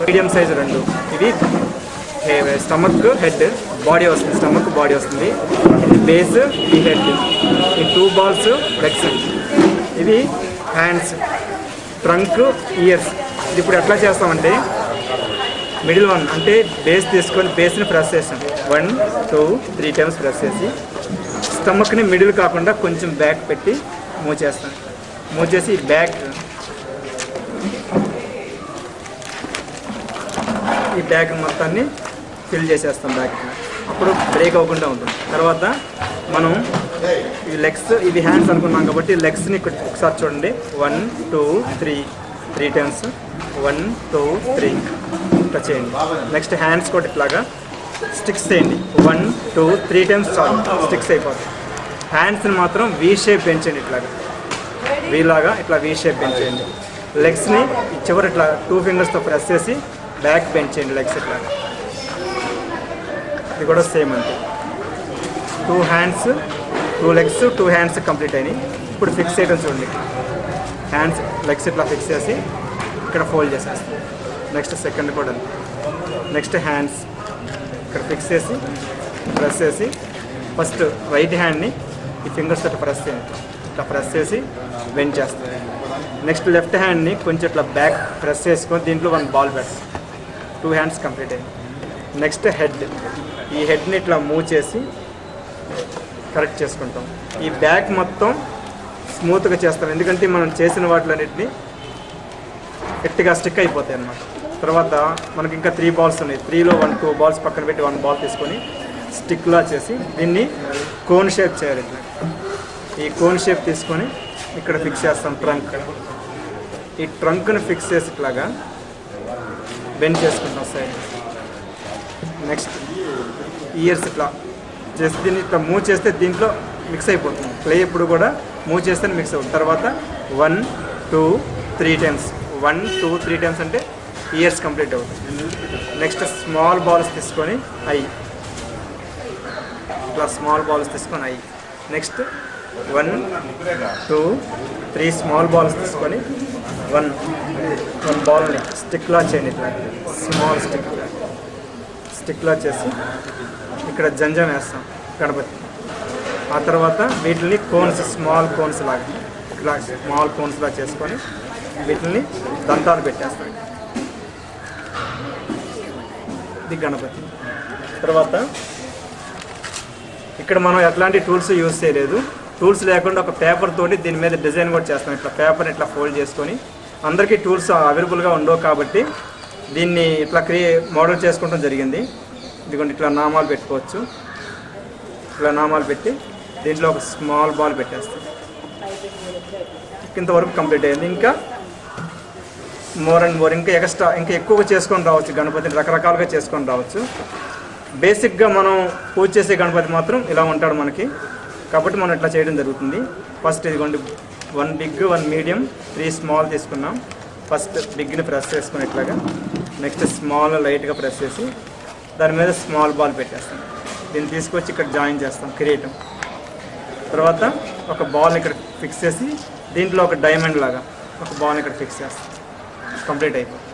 Medium size 2 ఇవి stomach head body వస్తుంది, stomach body వస్తుంది. ఇది బేస్, ఈ హెడ్, ఈ 2 balls లెగ్స్. ఇది హ్యాండ్స్, ట్రంక్, ఇయర్స్. ఇది ఇప్పుడు ఎట్లా చేస్తామంటే మిడిల్ వన్ అంటే బేస్ తీసుకొని బేస్ని ప్రెస్ చేస్తాం. 1 2 3 times ప్రెస్ చేసి స్టమక్ని మిడిల్ కాకుండా కొంచెం బ్యాక్ పెట్టి మూవ్ చేస్తాం. మూవ్ చేసి ఈ బ్యాక్ మొత్తాన్ని ఫిల్ చేసేస్తాం బ్యాక్. అప్పుడు బ్రేక్ అవ్వకుండా ఉంటుంది. తర్వాత మనం ఇవి లెగ్స్, ఇవి హ్యాండ్స్ అనుకున్నాం కాబట్టి లెగ్స్ని ఒకసారి చూడండి. 1 2 3 times 1 2 3 ఇట్లా చేయండి. నెక్స్ట్ హ్యాండ్స్ కూడా ఇట్లాగా స్టిక్స్ చేయండి. 1 2 3 times చాలు, స్టిక్స్ అయిపోతాయి. హ్యాండ్స్ని మాత్రం వీ షేప్ పెంచండి, ఇట్లాగా వీలాగా ఇట్లా వీ షేప్ పెంచేయండి. లెగ్స్ని చివరి ఇట్లా 2 fingersతో ప్రెస్ చేసి బ్యాక్ పెంచేయండి లెగ్స్ ఇట్లాగా. ఇది కూడా సేమ్ అంతే. 2 hands 2 legs 2 hands కంప్లీట్ అయినాయి. ఇప్పుడు ఫిక్స్ చేయడం చూడండి. హ్యాండ్స్ లెగ్స్ ఇట్లా ఫిక్స్ చేసి ఇక్కడ ఫోల్డ్ చేసేస్తాం. నెక్స్ట్ సెకండ్ కూడా నెక్స్ట్ హ్యాండ్స్ ఇక్కడ ఫిక్స్ చేసి ప్రెస్ చేసి ఫస్ట్ రైట్ హ్యాండ్ని ఈ ఫింగర్స్ ఇట్లా ప్రెస్ చేయండి. ఇట్లా ప్రెస్ చేసి బెండ్ చేస్తాం. నెక్స్ట్ లెఫ్ట్ హ్యాండ్ని కొంచెం ఇట్లా బ్యాక్ ప్రెస్ చేసుకొని దీంట్లో 1 ball పెడతాం. 2 hands కంప్లీట్ అయింది. నెక్స్ట్ హెడ్, ఈ హెడ్ని ఇట్లా మూవ్ చేసి కరెక్ట్ చేసుకుంటాం. ఈ బ్యాక్ మొత్తం స్మూత్గా చేస్తాం, ఎందుకంటే మనం చేసిన వాటిలన్నింటినీ గట్టిగా స్టిక్ అయిపోతాయి అన్నమాట. తర్వాత మనకి ఇంకా 3 balls ఉన్నాయి. 3లో 2 balls పక్కన పెట్టి 1 ball తీసుకొని స్టిక్లా చేసి దీన్ని కోన్ షేప్ చేయాలి. ఇట్లా ఈ కోన్ షేప్ తీసుకొని ఇక్కడ ఫిక్స్ చేస్తాం ట్రంక్. ఈ ట్రంక్ని ఫిక్స్ చేసి ఇట్లాగా బెండ్ చేసుకుంటాం సైడ్. నెక్స్ట్ ఇయర్స్ ఇట్లా చేసి దీన్ని ఇట్లా మూవ్ చేస్తే దీంట్లో మిక్స్ అయిపోతుంది. క్లే ఎప్పుడు కూడా మూవ్ చేస్తే మిక్స్ అవుతుంది. తర్వాత 1 2 3 times 1 2 3 times అంటే ఇయర్స్ కంప్లీట్ అవుతుంది. నెక్స్ట్ స్మాల్ బాల్స్ తీసుకొని ఇట్లా స్మాల్ బాల్స్ తీసుకొని నెక్స్ట్ 1 2 3 స్మాల్ బాల్స్ తీసుకొని 1 బాల్ని స్టిక్లా చేయండి. ఇట్లా స్మాల్ స్టిక్లా చేసి ఇక్కడ జంజం వేస్తాం గణపతి. ఆ తర్వాత వీటిని కోన్స్, స్మాల్ కోన్స్ లాగా ఇట్లా స్మాల్ కోన్స్ లాగా చేసుకొని వీటిని దంతాలు పెట్టేస్తాం. ఇది గణపతి. తర్వాత ఇక్కడ మనం ఎట్లాంటి టూల్స్ యూజ్ చేయలేదు. టూల్స్ లేకుండా ఒక పేపర్ తోటి దీని మీద డిజైన్ కూడా చేస్తాం. ఇట్లా పేపర్ని ఇట్లా ఫోల్డ్ చేసుకొని, అందరికీ టూల్స్ అవైలబుల్గా ఉండవు కాబట్టి దీన్ని ఇట్లా మోడల్ చేసుకోవడం జరిగింది. ఇదిగోండి ఇట్లా నామాలు పెట్టుకోవచ్చు. ఇట్లా నామాలు పెట్టి దీంట్లో ఒక స్మాల్ బాల్ పెట్టేస్తాం. ఇంతవరకు కంప్లీట్ అయింది. ఇంకా మోర్ అండ్ మోర్ ఇంకా ఎక్స్ట్రా ఇంకా ఎక్కువగా చేసుకొని రావచ్చు. గణపతిని రకరకాలుగా చేసుకొని రావచ్చు. బేసిక్గా మనం పూజ చేసే గణపతి మాత్రం ఇలా ఉంటాడు మనకి, కాబట్టి మనం ఇట్లా చేయడం జరుగుతుంది. ఫస్ట్ ఇదిగోండి 1 big 1 medium 3 small తీసుకున్నాం. ఫస్ట్ బిగ్ని ప్రెస్ చేసుకుని ఇట్లాగా, నెక్స్ట్ స్మాల్ లైట్గా ప్రెస్ చేసి దాని మీద స్మాల్ బాల్ పెట్టేస్తాం. దీన్ని తీసుకొచ్చి ఇక్కడ జాయిన్ చేస్తాం కిరీటం. తర్వాత ఒక బాల్ని ఇక్కడ ఫిక్స్ చేసి దీంట్లో ఒక డైమండ్ లాగా ఒక బాల్ని ఇక్కడ ఫిక్స్ చేస్తాం. కంప్లీట్ అయిపోతుంది.